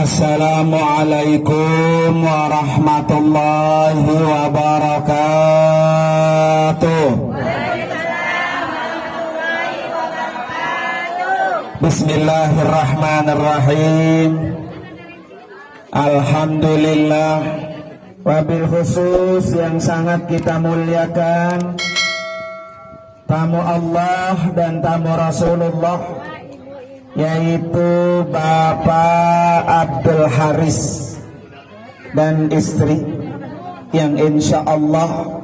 Assalamualaikum warahmatullahi wabarakatuh. Bismillahirrahmanirrahim. Alhamdulillah. Wabil khusus yang sangat kita muliakan, tamu Allah dan tamu Rasulullah, yaitu Bapak Abdul Haris dan istri yang insya Allah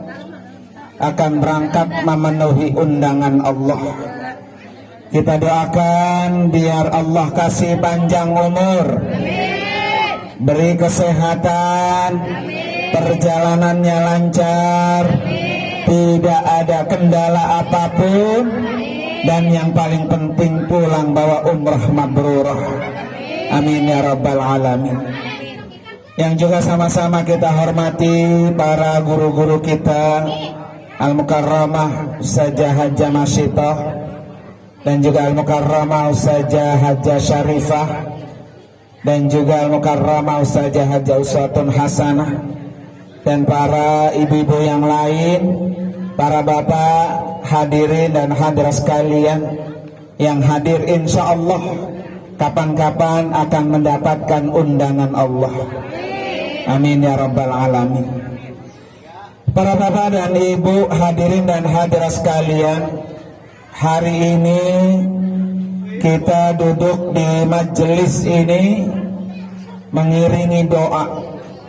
akan berangkat memenuhi undangan Allah. Kita doakan biar Allah kasih panjang umur, beri kesehatan, perjalanannya lancar, tidak ada kendala apapun, dan yang paling penting pulang bawa umrah mabrurah. Amin ya rabbal alamin. Yang juga sama-sama kita hormati para guru-guru kita, Al-Mukarramah Ustazah Hajjah Masyitah dan juga Al-Mukarramah Ustazah Hajjah Syarifah dan juga Al-Mukarramah Ustazah Hajjah Uswatun Hasanah dan para ibu-ibu yang lain, para bapak hadirin dan hadirat sekalian yang hadir insya Allah kapan-kapan akan mendapatkan undangan Allah. Amin ya rabbal alamin. Para bapak dan ibu hadirin dan hadirat sekalian, hari ini kita duduk di majelis ini mengiringi doa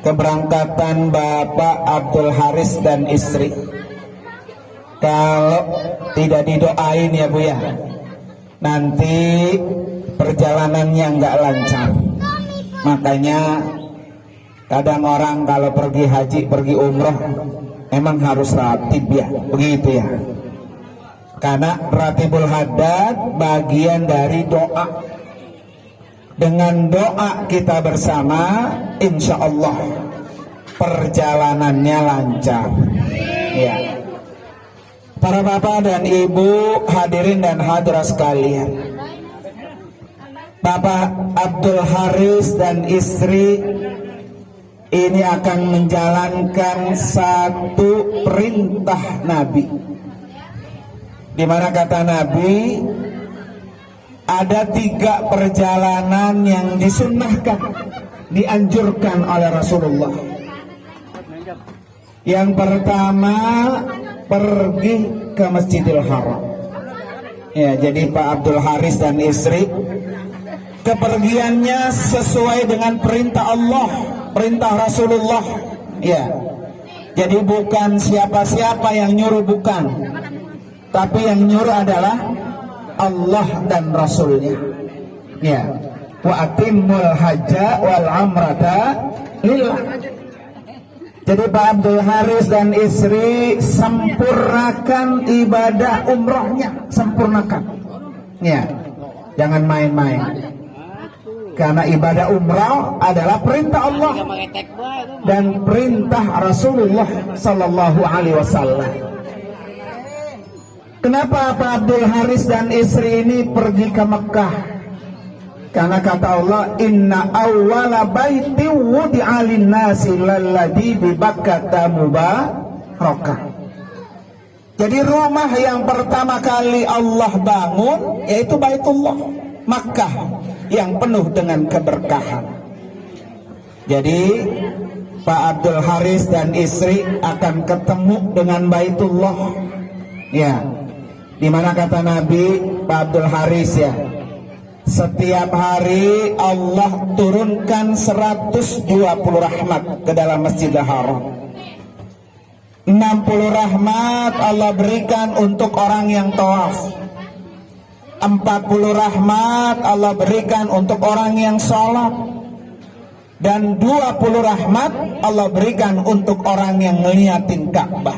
keberangkatan Bapak Abdul Haris dan istri. Kalau tidak didoain ya Bu ya, nanti perjalanannya nggak lancar. Makanya kadang orang kalau pergi haji, pergi umroh, emang harus ratib ya, begitu ya. Karena ratibul hadad bagian dari doa. Dengan doa kita bersama, insya Allah perjalanannya lancar. Ya. Para bapak dan ibu hadirin dan hadirat sekalian, Bapak Abdul Haris dan istri ini akan menjalankan satu perintah Nabi, di mana kata Nabi ada 3 perjalanan yang disunnahkan, dianjurkan oleh Rasulullah. Yang pertama, pergi ke Masjidil Haram. Ya, jadi Pak Abdul Haris dan istri kepergiannya sesuai dengan perintah Allah, perintah Rasulullah. Ya, jadi bukan siapa-siapa yang nyuruh, bukan, tapi yang nyuruh adalah Allah dan Rasulnya. Ya, wa atimmul hajja wal amrata lillah. Jadi Pak Abdul Haris dan istri sempurnakan ibadah umrohnya, sempurnakan. Ya, jangan main-main. Karena ibadah umrah adalah perintah Allah dan perintah Rasulullah Sallallahu Alaihi Wasallam. Kenapa Pak Abdul Haris dan istri ini pergi ke Mekah? Karena kata Allah, inna awwala baiti wudi'a lin-nasi lalladzi bi Bakkata mubarakah. Jadi rumah yang pertama kali Allah bangun yaitu Baitullah, Makkah, yang penuh dengan keberkahan. Jadi Pak Abdul Haris dan istri akan ketemu dengan Baitullah. Ya, di mana kata Nabi, Pak Abdul Haris ya, setiap hari Allah turunkan 120 rahmat ke dalam Masjidil Haram. 60 rahmat Allah berikan untuk orang yang tawaf. 40 rahmat Allah berikan untuk orang yang sholat. Dan 20 rahmat Allah berikan untuk orang yang ngeliatin Ka'bah.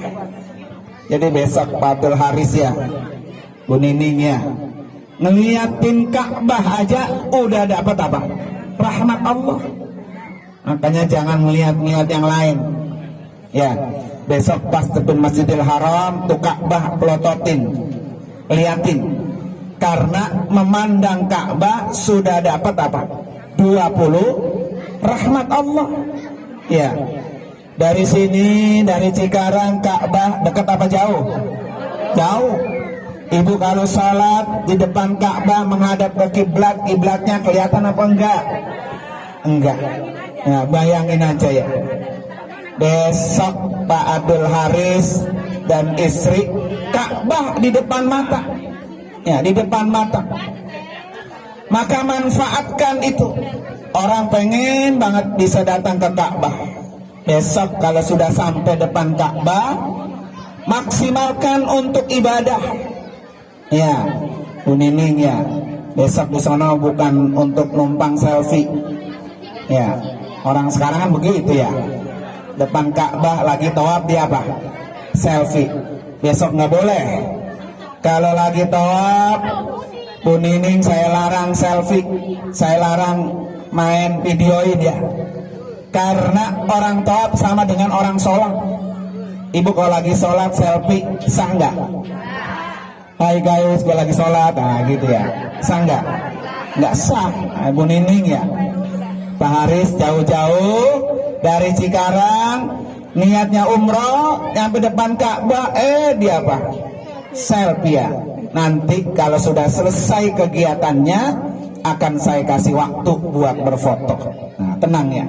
Jadi besok Pak Abdul Haris ya, Bu Nining ya, ngeliatin Ka'bah aja udah dapat apa? Rahmat Allah. Makanya jangan ngeliat-ngeliat yang lain. Ya, besok pas tebun Masjidil Haram tuh Ka'bah pelototin, liatin. Karena memandang Ka'bah sudah dapat apa? 20 rahmat Allah. Ya, dari sini, dari Cikarang Ka'bah dekat apa jauh? Jauh. Ibu kalau sholat di depan Ka'bah menghadap ke kiblat, kiblatnya kelihatan apa enggak? Enggak. Ya, bayangin aja ya. Besok Pak Abdul Haris dan istri, Ka'bah di depan mata. Ya, di depan mata. Maka manfaatkan itu. Orang pengen banget bisa datang ke Ka'bah. Besok kalau sudah sampai depan Ka'bah, maksimalkan untuk ibadah. Ya, Bu Nining ya. Besok di sana bukan untuk numpang selfie. Ya, orang sekarang kan begitu ya. Depan Ka'bah lagi tawaf dia apa? Selfie. Besok nggak boleh. Kalau lagi tawaf, Bu Nining saya larang selfie, saya larang main videoin ya. Karena orang tawaf sama dengan orang sholat. Ibu kalau lagi sholat selfie sah nggak? Hai guys, gue lagi sholat, nah gitu ya. Sah nggak? Nggak sah. Nah, Bu Nining ya. Pak Haris jauh-jauh dari Cikarang, niatnya umroh, nyampe depan Ka'bah, dia apa? Selfie ya. Nanti kalau sudah selesai kegiatannya, akan saya kasih waktu buat berfoto. Nah, tenang ya.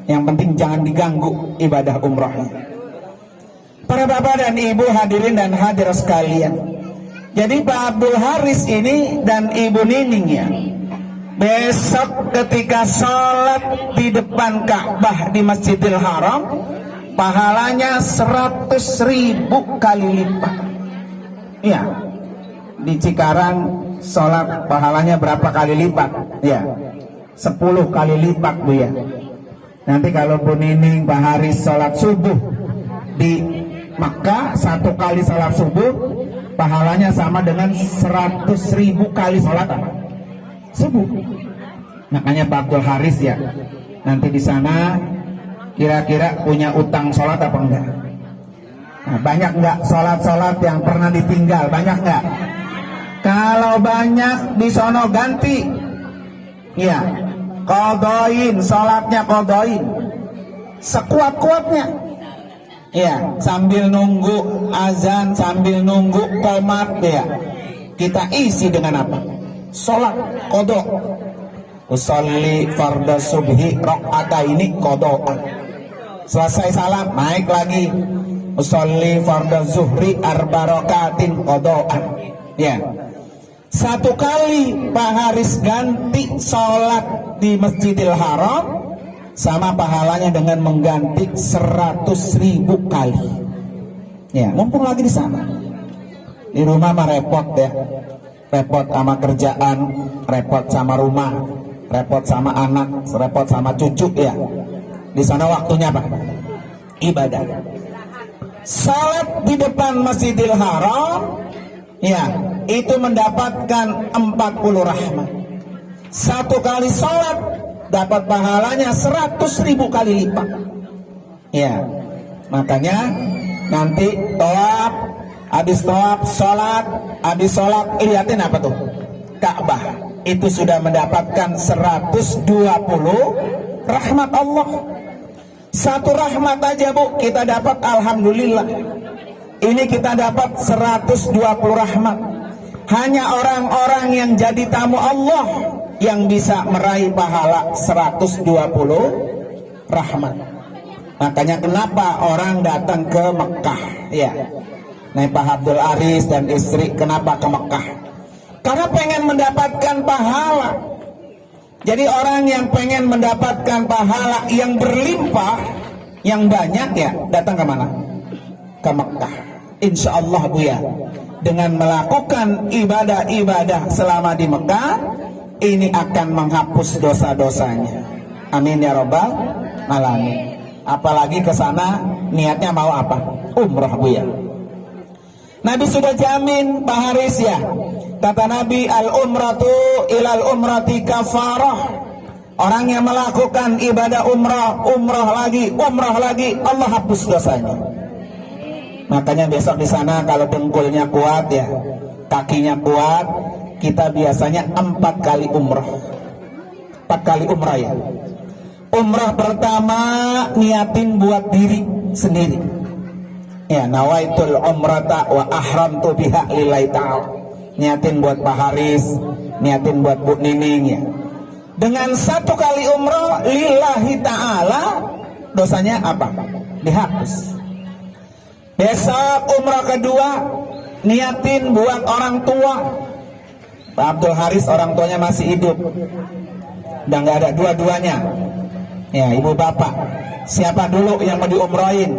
Yang penting jangan diganggu ibadah umrohnya. Para bapak dan ibu hadirin dan hadirat sekalian. Jadi Pak Abdul Haris ini dan Ibu Nining ya, besok ketika sholat di depan Ka'bah di Masjidil Haram, pahalanya 100.000 kali lipat. Ya, di Cikarang sholat pahalanya berapa kali lipat? Ya, 10 kali lipat Bu ya. Nanti kalau Bu Nining, Pak Haris sholat subuh di Makkah, 1 kali sholat subuh pahalanya sama dengan 100.000 kali sholat apa? Subuh. Makanya Pak Abdul Haris ya, nanti di sana kira-kira punya utang sholat apa enggak? Nah, banyak enggak sholat-sholat yang pernah ditinggal? Banyak enggak? Kalau banyak di sono ganti. Ya, kodoin, sholatnya kodoin sekuat-kuatnya. Ya, sambil nunggu azan, sambil nunggu qomat ya, kita isi dengan apa? Sholat kodok. Usolli fardhu subhi rakaataini kodokan. Selesai salam naik lagi. Usolli fardhu zuhri arba rakaatin kodokan. Ya, 1 kali Pak Haris ganti sholat di Masjidil Haram sama pahalanya dengan mengganti 100.000 kali. Ya, mumpung lagi di sana. Di rumah mah repot ya. Repot sama kerjaan, repot sama rumah, repot sama anak, repot sama cucu ya. Di sana waktunya apa? Ibadah. Salat di depan Masjidil Haram, ya, itu mendapatkan 40 rahmat. 1 kali salat dapat pahalanya 100.000 kali lipat. Ya, makanya nanti tawaf, habis tawaf sholat, habis sholat lihatin apa tuh? Ka'bah. Itu sudah mendapatkan 120 rahmat Allah. 1 rahmat aja Bu kita dapat, alhamdulillah. Ini kita dapat 120 rahmat. Hanya orang-orang yang jadi tamu Allah yang bisa meraih pahala 120 rahmat. Makanya kenapa orang datang ke Mekah ya. Nah, Pak Abdul Haris dan istri kenapa ke Mekah? Karena pengen mendapatkan pahala. Jadi orang yang pengen mendapatkan pahala yang berlimpah, yang banyak ya, datang ke mana? Ke Mekah. Insya Allah Bu ya, dengan melakukan ibadah-ibadah selama di Mekah, ini akan menghapus dosa-dosanya. Amin ya Rabbal alamin. Apalagi ke sana niatnya mau apa? Umrah Bu ya. Nabi sudah jamin Pak Haris ya. Kata Nabi, al-umratu ilal umrati kafarah. Orang yang melakukan ibadah umrah, umrah lagi, Allah hapus dosanya. Makanya besok di sana kalau dengkulnya kuat ya, kakinya kuat, kita biasanya 4 kali umrah. 4 kali umrah ya. Umrah pertama niatin buat diri sendiri. Ya, nawaitul umrata wa ahramtu biha lillahi ta'ala. Niatin buat Pak Haris, niatin buat Bu Nining ya. Dengan satu kali umrah lillahi ta'ala, dosanya apa? Dihapus. Besok umrah kedua niatin buat orang tua. Pak Abdul Haris orang tuanya masih hidup, udah nggak ada dua-duanya. Ya, ibu bapak, siapa dulu yang mau diumrohin?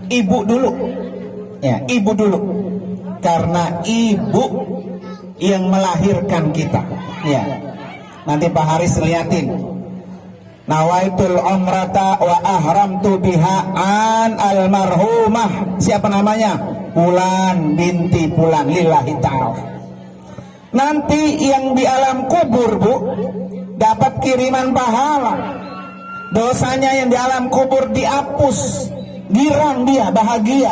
Ibu dulu. Ya, ibu dulu. Karena ibu yang melahirkan kita. Ya. Nanti Pak Haris liatin. Nawaitul umrata wa ahramtu biha an almarhumah. Siapa namanya? Fulan binti Fulan lillahi ta'ala. Nanti yang di alam kubur, Bu, dapat kiriman pahala. Dosanya yang di alam kubur dihapus, girang dia, bahagia.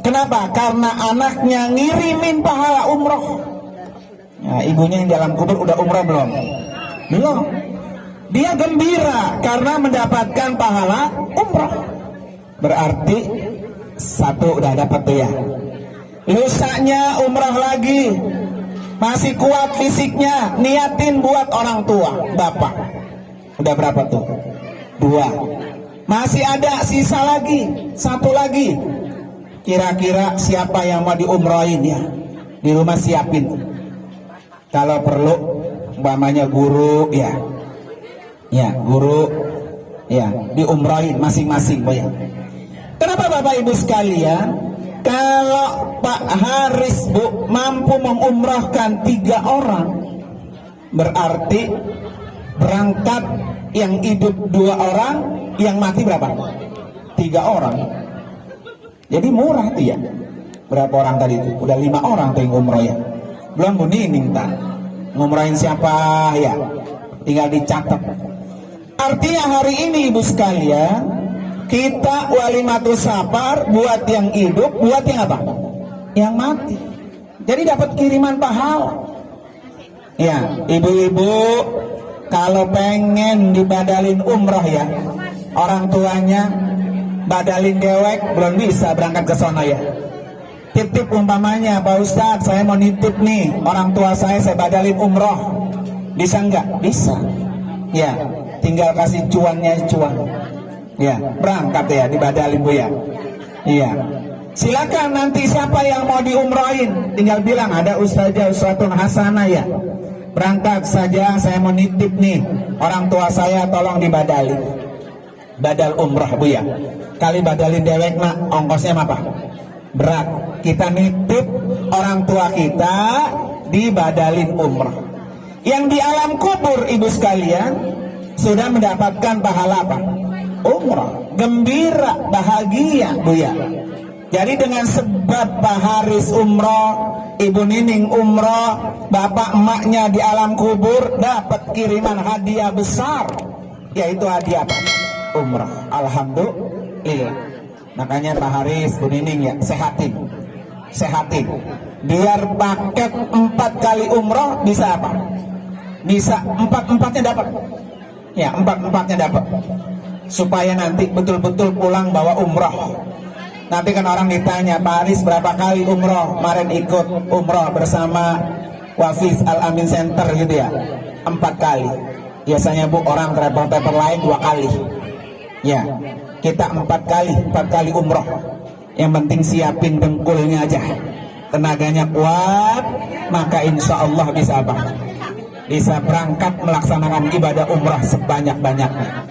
Kenapa? Karena anaknya ngirimin pahala umroh. Nah, ibunya yang di alam kubur udah umroh belum? Belum. Dia gembira karena mendapatkan pahala umroh. Berarti satu udah dapat tuh ya. Lusanya umroh lagi, masih kuat fisiknya, niatin buat orang tua, bapak. Udah berapa tuh? 2. Masih ada sisa lagi, 1 lagi. Kira-kira siapa yang mau diumrohin ya? Di rumah siapin. Kalau perlu, umpamanya guru ya. Ya, guru ya, diumrohin masing-masing, Bu ya. Kenapa Bapak Ibu sekalian? Kalau Pak Haris, Bu, mampu mengumrahkan 3 orang, berarti berangkat yang hidup 2 orang, yang mati berapa? 3 orang. Jadi murah tuh ya. Berapa orang tadi itu? Udah 5 orang tuh yang umroh ya. Belum Bu Nining tak ngumrohin siapa ya? Tinggal dicatat. Artinya hari ini Ibu sekalian, kita walimatus safar buat yang hidup, buat yang apa? Yang mati. Jadi dapat kiriman pahala. Ya, ibu-ibu kalau pengen dibadalin umroh ya, orang tuanya badalin dewek belum bisa berangkat ke sana ya. Titip umpamanya, Pak Ustadz saya mau nitip nih orang tua saya badalin umroh. Bisa nggak? Bisa. Ya, tinggal kasih cuannya cuan. Ya, berangkat ya dibadalin Bu ya. Iya. Silakan nanti siapa yang mau diumrohin, tinggal bilang ada ustazah uswatun hasanah ya. Berangkat saja, saya mau nitip nih orang tua saya, tolong dibadalin. Badal umrah Bu ya. Kali badalin dewek mak, ongkosnya apa? Berat. Kita nitip orang tua kita dibadalin umrah. Yang di alam kubur Ibu sekalian sudah mendapatkan pahala apa? Umrah, gembira, bahagia Bu ya. Jadi dengan sebab Pak Haris umroh, Ibu Nining umroh, bapak emaknya di alam kubur dapat kiriman hadiah besar, yaitu hadiah apa? Umrah. Alhamdulillah. Makanya Pak Haris, Bu Nining ya, sehatin. Biar paket 4 kali umroh bisa apa? Bisa 4-4-nya dapat. Ya, 4-4-nya dapat. Supaya nanti betul-betul pulang bawa umroh. Nanti kan orang ditanya, Pak Haris berapa kali umroh? Kemarin ikut umroh bersama Wafis Al-Amin Center gitu ya, 4 kali. Biasanya Bu orang travel lain 2 kali. Ya, kita 4 kali umroh. Yang penting siapin dengkulnya aja, tenaganya kuat, maka insya Allah bisa apa? Bisa berangkat melaksanakan ibadah umrah sebanyak-banyaknya.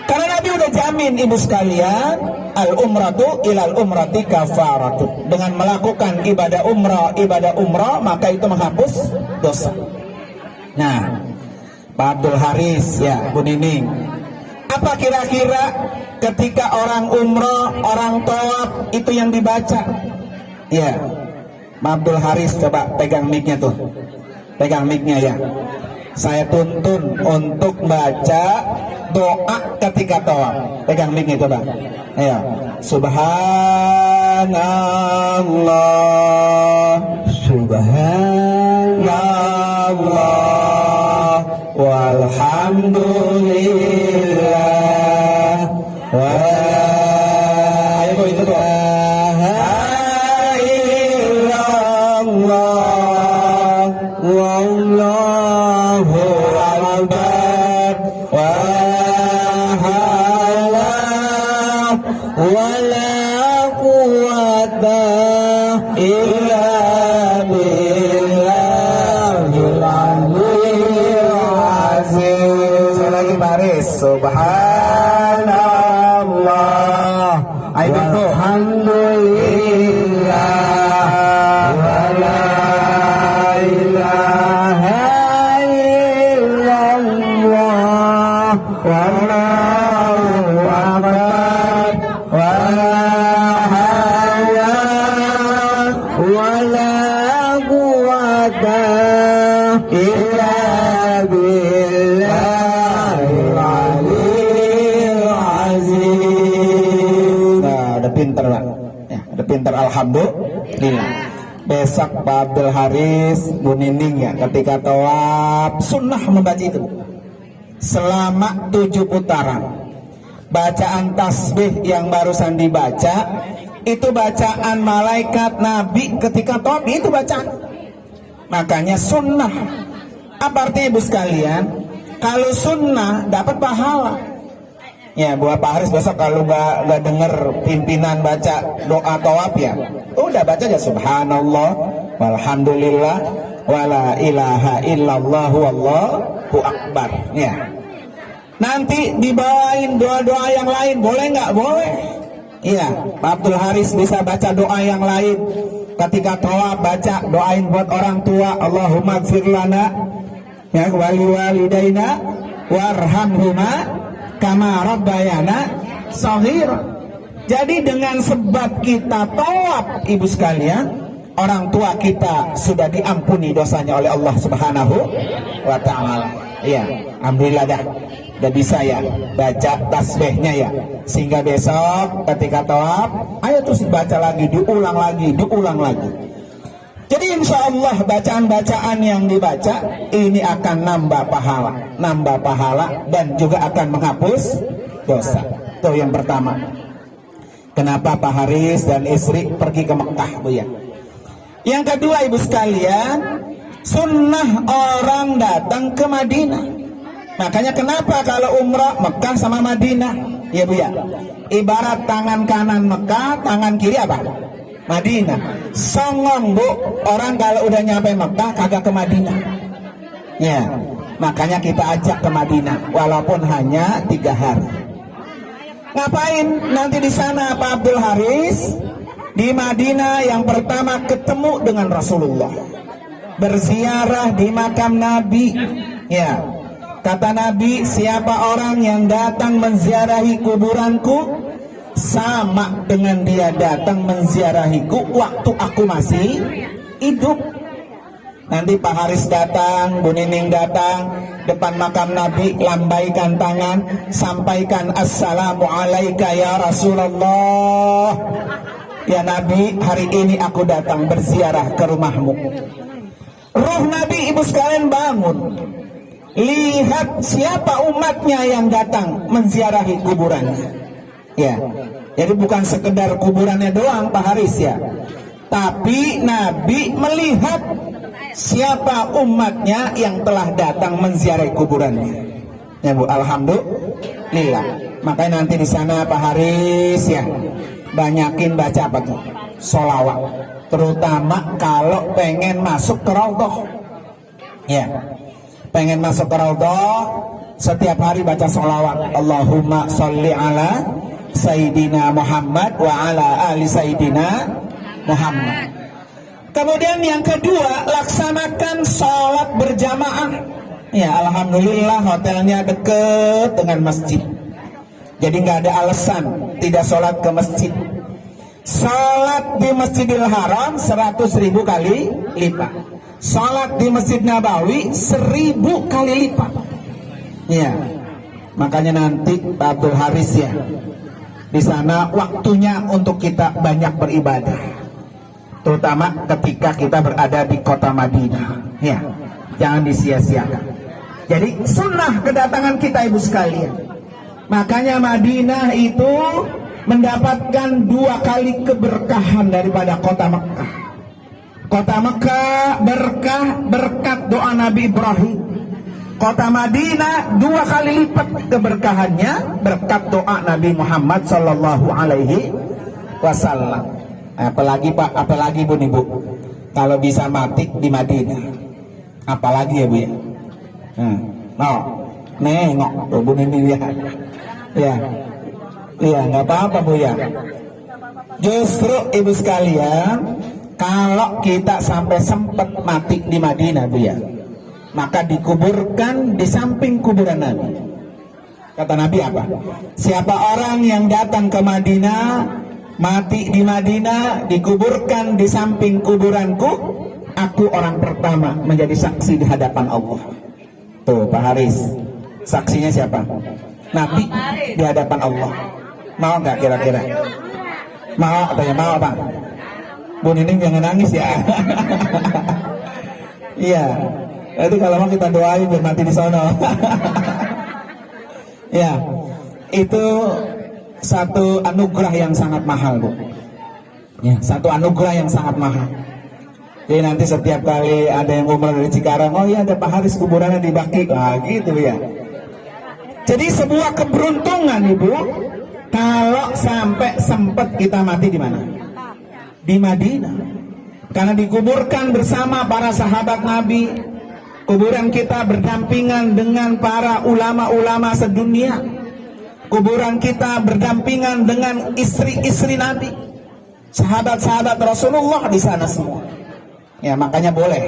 Karena Nabi udah jamin Ibu sekalian, al-umratu ilal umrati kafaratu. Dengan melakukan ibadah umrah, maka itu menghapus dosa. Nah, Pak Abdul Haris ya, Bu Nining, apa kira-kira ketika orang umrah, orang tawaf itu yang dibaca? Ya, Pak Abdul Haris coba pegang mic-nya tuh. Pegang mic-nya ya. Saya tuntun untuk baca doa ketika tawaf. Pegang mic-nya coba. Ayo. Subhanallah, subhanallah, walhamdulillah, wala quwata illa billahil aliyyil azim. Saya lagi baris. Subhanallah. Ayo betul. Alhamdulillah wala ilaha illallah wallahu akbar wala hawla wala quwata illa billahil aliyyil azim. Nah, udah pinter Pak. Ya, udah pinter alhamdulillah. Besok Pak Abdul Haris, Bu Nining ya, ketika tawaf sunnah membaca itu selama 7 putaran. Bacaan tasbih yang barusan dibaca itu bacaan malaikat Nabi ketika tawaf, itu bacaan. Makanya sunnah. Apa artinya Ibu sekalian? Kalau sunnah dapat pahala. Ya, buat Pak Haris besok kalau nggak denger pimpinan baca doa tawaf ya, udah baca aja subhanallah walhamdulillah wala ilaha illallah wallahu akbar. Ya, nanti dibawain doa-doa yang lain, boleh nggak? Boleh. Iya, Pak Abdul Haris bisa baca doa yang lain ketika tawaf, baca doain buat orang tua, Allahumma gfir lana ya wali walidaina warhamhuma kama rabbayana shaghira. Jadi dengan sebab kita tawaf Ibu sekalian, orang tua kita sudah diampuni dosanya oleh Allah Subhanahu wa taala. Iya, alhamdulillah dah. Udah bisa ya baca tasbihnya ya. Sehingga besok ketika tawaf, ayo terus baca lagi, diulang lagi. Jadi insya Allah bacaan-bacaan yang dibaca ini akan nambah pahala dan juga akan menghapus dosa. Itu yang pertama. Kenapa Pak Haris dan istri pergi ke Mekah, Bu ya? Yang kedua Ibu sekalian, sunnah orang datang ke Madinah. Makanya kenapa kalau umrah Mekah sama Madinah, ya Bu ya? Ibarat tangan kanan Mekah, tangan kiri apa? Madinah. Songong Bu, orang kalau udah nyampe Mekah kagak ke Madinah. Ya, makanya kita ajak ke Madinah walaupun hanya 3 hari. Ngapain nanti di sana Pak Abdul Haris? Di Madinah yang pertama ketemu dengan Rasulullah, berziarah di makam Nabi. Ya, kata Nabi, siapa orang yang datang menziarahi kuburanku sama dengan dia datang menziarahiku waktu aku masih hidup. Nanti Pak Haris datang, Bu Nining datang, depan makam Nabi, lambaikan tangan, sampaikan assalamu alaika ya Rasulullah. Ya Nabi, hari ini aku datang berziarah ke rumahmu. Ruh Nabi Ibu sekalian bangun. Lihat siapa umatnya yang datang menziarahi kuburannya. Ya, jadi bukan sekedar kuburannya doang Pak Haris ya, tapi Nabi melihat siapa umatnya yang telah datang menziarahi kuburannya. Ya Bu, alhamdulillah. Makanya nanti di sana Pak Haris ya, banyakin baca apa tuh? Sholawat. Terutama kalau pengen masuk ke Raudhah. Ya, pengen masuk ke Raudhah, setiap hari baca sholawat. Allahumma sholli ala Sayyidina Muhammad wa ala ali Sayyidina Muhammad. Kemudian yang kedua, laksanakan sholat berjamaah. Ya, alhamdulillah hotelnya dekat dengan masjid. Jadi nggak ada alasan tidak sholat ke masjid. Sholat di Masjidil Haram 100.000 kali lipat. Sholat di Masjid Nabawi 1000 kali lipat. Ya, makanya nanti Pak Abdul Haris ya, di sana waktunya untuk kita banyak beribadah, terutama ketika kita berada di kota Madinah. Ya, jangan disia-siakan. Jadi sunnah kedatangan kita Ibu sekalian. Makanya Madinah itu mendapatkan 2 kali keberkahan daripada kota Mekah. Kota Mekah berkah berkat doa Nabi Ibrahim. Kota Madinah 2 kali lipat keberkahannya berkat doa Nabi Muhammad Sallallahu Alaihi Wasallam. Apalagi Pak, apalagi Bu nih Bu, kalau bisa mati di Madinah, apalagi ya Bu ya. Nengok tuh Bu ini ya, iya nggak apa-apa Bu ya. Justru ibu sekalian, kalau kita sampai sempat mati di Madinah Bu ya, maka dikuburkan di samping kuburan Nabi. Kata Nabi apa? Siapa orang yang datang ke Madinah, mati di Madinah, dikuburkan di samping kuburanku, aku orang pertama menjadi saksi di hadapan Allah. Tuh Pak Haris, saksinya siapa? Nabi di hadapan Allah. Mau nggak kira-kira? Mau atau ya mau apa? Bu Nining jangan nangis ya. Iya, itu kalau mau kita doain biar mati di sono. Ya, itu satu anugerah yang sangat mahal Bu. Ya, satu anugerah yang sangat mahal. Jadi nanti setiap kali ada yang umrah dari Cikarang, oh iya ada Pak Haris kuburannya di Baki, gitu ya. Jadi sebuah keberuntungan Ibu, kalau sampai sempat kita mati di mana? Di Madinah. Karena dikuburkan bersama para sahabat Nabi, kuburan kita berdampingan dengan para ulama-ulama sedunia, kuburan kita berdampingan dengan istri-istri Nabi, sahabat-sahabat Rasulullah di sana semua. Ya makanya boleh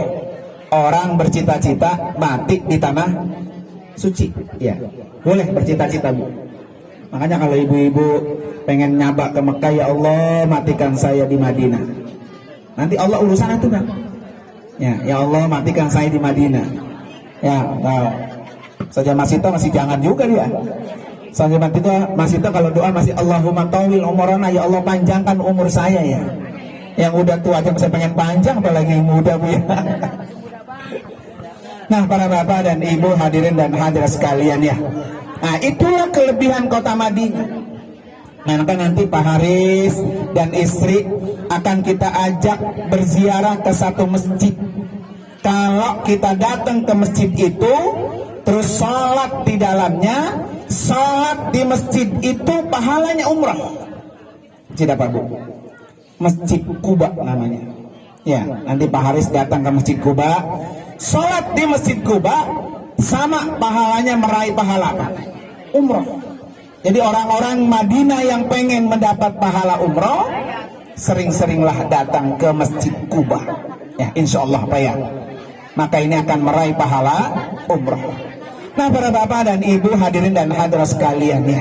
orang bercita-cita mati di tanah suci. Ya boleh bercita-cita Bu. Makanya kalau ibu-ibu pengen nyabak ke Mekah, ya Allah matikan saya di Madinah, nanti Allah urusan itu kan. Ya Allah matikan saya di Madinah. Ya nah, saja Mas Ito masih jangan juga dia. Saja Mas Ito kalau doa masih Allahumma tawil umurana, ya Allah panjangkan umur saya ya. Yang udah tua aja bisa pengen panjang, apalagi yang muda Bu ya. Nah para bapak dan ibu hadirin dan hadirat sekalian ya, nah itulah kelebihan kota Madinah. Nah nanti Pak Haris dan istri akan kita ajak berziarah ke satu masjid. Kalau kita datang ke masjid itu, terus sholat di dalamnya, sholat di masjid itu pahalanya umrah. Tidak apa Bu? Masjid Kuba namanya. Ya, nanti Pak Haris datang ke Masjid Kuba, sholat di Masjid Kuba, sama pahalanya meraih pahala apa? Umroh. Jadi orang-orang Madinah yang pengen mendapat pahala umroh, sering-seringlah datang ke Masjid Kuba. Ya, insya Allah Pak ya. Maka ini akan meraih pahala umroh. Nah para bapak dan ibu hadirin dan hadirat sekalian ya,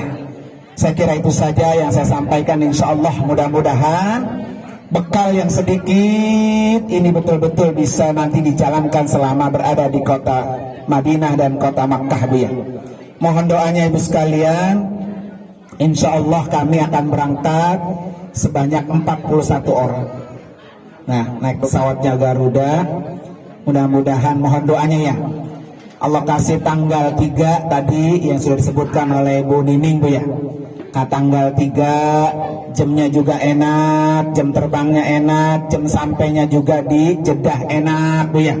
saya kira itu saja yang saya sampaikan. Insya Allah mudah-mudahan bekal yang sedikit ini betul-betul bisa nanti dijalankan selama berada di kota Madinah dan kota Makkah Bu ya. Mohon doanya ibu sekalian. Insya Allah kami akan berangkat sebanyak 41 orang. Nah naik pesawatnya Garuda. Mudah-mudahan mohon doanya ya, Allah kasih tanggal 3 tadi yang sudah disebutkan oleh Bu Nining Bu ya. Tanggal 3 jamnya juga enak, jam terbangnya enak, jam sampainya juga di Jeddah enak Bu ya.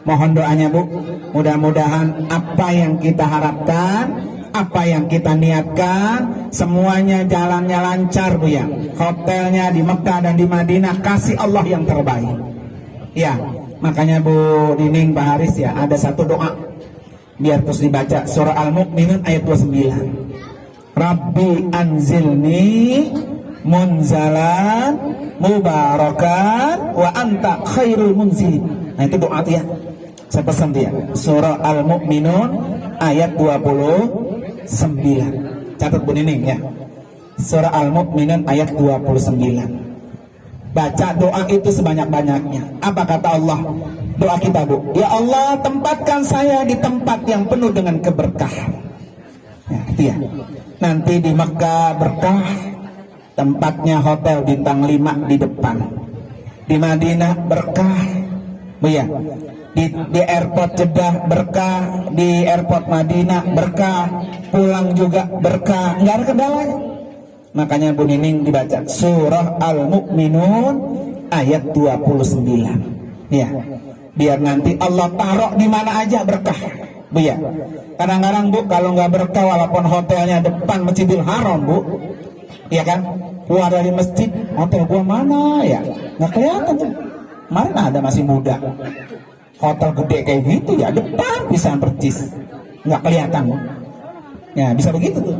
Mohon doanya Bu, mudah-mudahan apa yang kita harapkan, apa yang kita niatkan, semuanya jalannya lancar Bu ya. Hotelnya di Mekah dan di Madinah kasih Allah yang terbaik. Ya, makanya Bu Nining Pak Haris ya, ada satu doa biar terus dibaca, surah Al-Mu'minun ayat 29. Rabbi anzilni munzalan mubarakan wa anta khairul munzilin. Nah itu doa ya, saya pesan dia, surah Al-Mu'minun ayat 29. Catat Bu Nining ya, surah Al-Mu'minun ayat 29. Baca doa itu sebanyak-banyaknya. Apa kata Allah? Doa kita Bu, ya Allah tempatkan saya di tempat yang penuh dengan keberkahan. Ya, itu ya. Nanti di Mekah berkah, tempatnya hotel bintang 5 di depan. Di Madinah berkah Bu ya. Di airport Jeddah berkah, di airport Madinah berkah, pulang juga berkah, nggak ada kendalanya. Makanya Bu Nining dibaca surah Al-Mu'minun ayat 29. Ya, biar nanti Allah taruh di mana aja berkah. Bu ya. Kadang-kadang Bu kalau nggak berkah walaupun hotelnya depan Masjidil Haram Bu, ya kan? Keluar dari masjid, hotel gua mana ya? Nggak kelihatan tuh. Kemarin ada masih muda, hotel gede kayak gitu ya depan bisa percis, nggak kelihatan Bu. Ya bisa begitu tuh.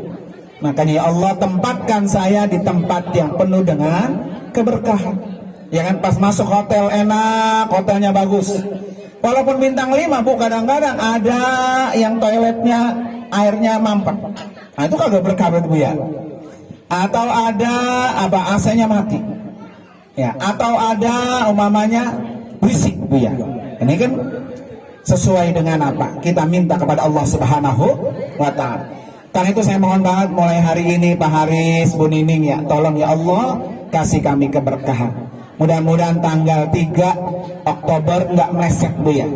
Makanya ya Allah tempatkan saya di tempat yang penuh dengan keberkahan. Ya kan pas masuk hotel enak, hotelnya bagus. Walaupun bintang 5 Bu, kadang-kadang ada yang toiletnya airnya mampet. Nah itu kagak berkah Bu ya. Atau ada apa AC-nya mati. Ya, atau ada umpamanya berisik Bu ya. Ini kan sesuai dengan apa? Kita minta kepada Allah Subhanahu wa taala. Karena itu saya mohon banget mulai hari ini Pak Haris, Bu Nining ya, tolong ya Allah kasih kami keberkahan. Mudah-mudahan tanggal 3 Oktober nggak meleset Bu ya.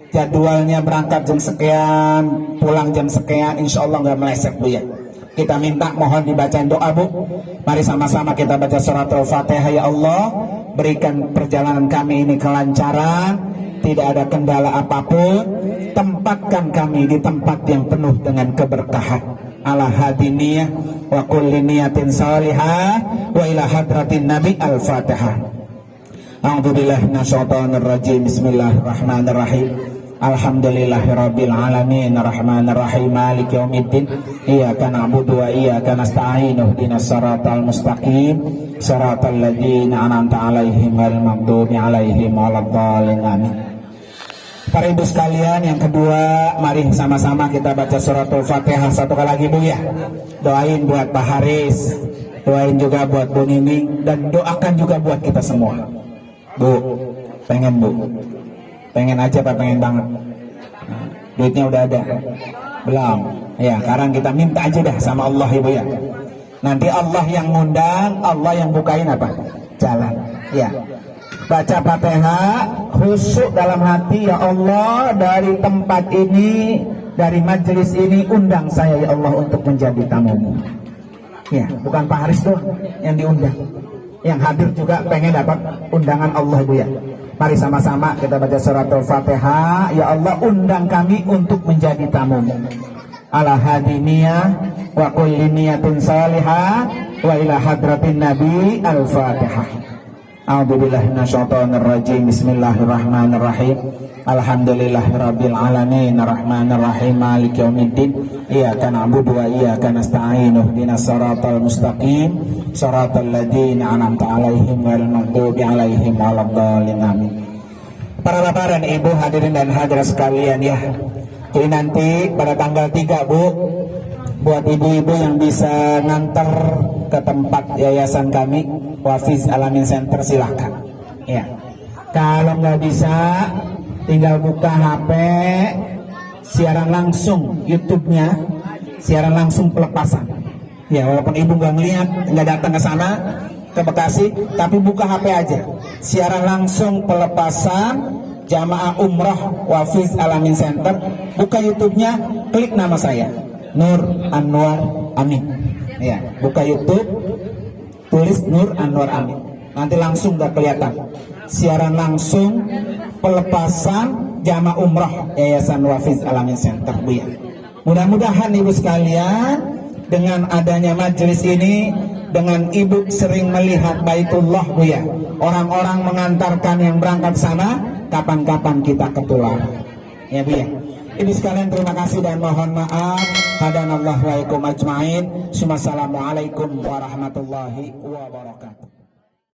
Jadwalnya berangkat jam sekian, pulang jam sekian, insya Allah nggak meleset Bu ya. Kita minta mohon dibacain doa Bu. Mari sama-sama kita baca surat Al-Fatihah. Ya Allah, berikan perjalanan kami ini kelancaran, tidak ada kendala apapun. Tempatkan kami di tempat yang penuh dengan keberkahan. Ala hadiniyah wa kulli niyatin salihah wa ila hadratin nabi. Al-Fatihah. A'udzubillahi minasyaitonir rajim. Bismillahirrahmanirrahim. Alhamdulillahirabbil alamin arrahmanir rahim maliki yaumiddin iyyaka na'budu wa iyyaka nasta'in ihdinas siratal mustaqim siratal ladzina an'amta 'alaihim ghairil maghdubi 'alaihim waladdallin amin. Para ibu sekalian, yang kedua mari sama-sama kita baca suratul Fatihah satu kali lagi Bu ya. Doain buat Pak Haris, doain juga buat Bu Nining, dan doakan juga buat kita semua. Bu, pengen Bu? Pengen aja Pak, pengen banget. Nah, duitnya udah ada? Belum? Ya, sekarang kita minta aja dah sama Allah Ibu ya. Nanti Allah yang ngundang, Allah yang bukain apa? Jalan. Ya. Baca Fatihah, khusyuk dalam hati. Ya Allah, dari tempat ini, dari majelis ini, undang saya ya Allah untuk menjadi tamumu. Ya, bukan Pak Haris doang yang diundang. Yang hadir juga pengen dapat undangan Allah Bu ya. Mari sama-sama kita baca suratul Fatihah. Ya Allah, undang kami untuk menjadi tamumu. Ala hadiniyah wa kulli niyatin salihah wa ila hadratin nabi. Al-Fatihah. A'udzubillahi minasyaitonir rajim. Bismillahirrahmanirrahim. Alhamdulillahirabbil alamin arrahmanir rahim maliki yaumiddin iyyaka na'budu wa iyyaka nasta'in ihdinas siratal mustaqim siratal ladzina an'amta 'alaihim ghairil maghdubi 'alaihim waladdallin amin. Para bapak dan ibu hadirin dan hadirat sekalian ya. Jadi nanti pada tanggal 3 Bu, buat ibu-ibu yang bisa nganter ke tempat yayasan kami Wafiz Alamin Center silahkan ya. Kalau nggak bisa tinggal buka HP, siaran langsung YouTube-nya, siaran langsung pelepasan ya. Walaupun ibu nggak ngeliat, nggak datang ke sana ke Bekasi, tapi buka HP aja, siaran langsung pelepasan jamaah umrah Wafiz Alamin Center. Buka YouTube-nya, klik nama saya Nur Anwar Amin ya. Buka YouTube, tulis Nur Anwar Amin, nanti langsung gak kelihatan siaran langsung pelepasan jamaah umrah Yayasan Wafiz Alamin Center Bu ya. Mudah-mudahan ibu sekalian, dengan adanya majelis ini, dengan ibu sering melihat Baitullah Bu ya, orang-orang mengantarkan yang berangkat sana, kapan-kapan kita ketularan ya Bu ya. Ibu sekalian, terima kasih dan mohon maaf. Hadanallahu wa ikum ajmain. Assalamualaikum warahmatullahi wabarakatuh.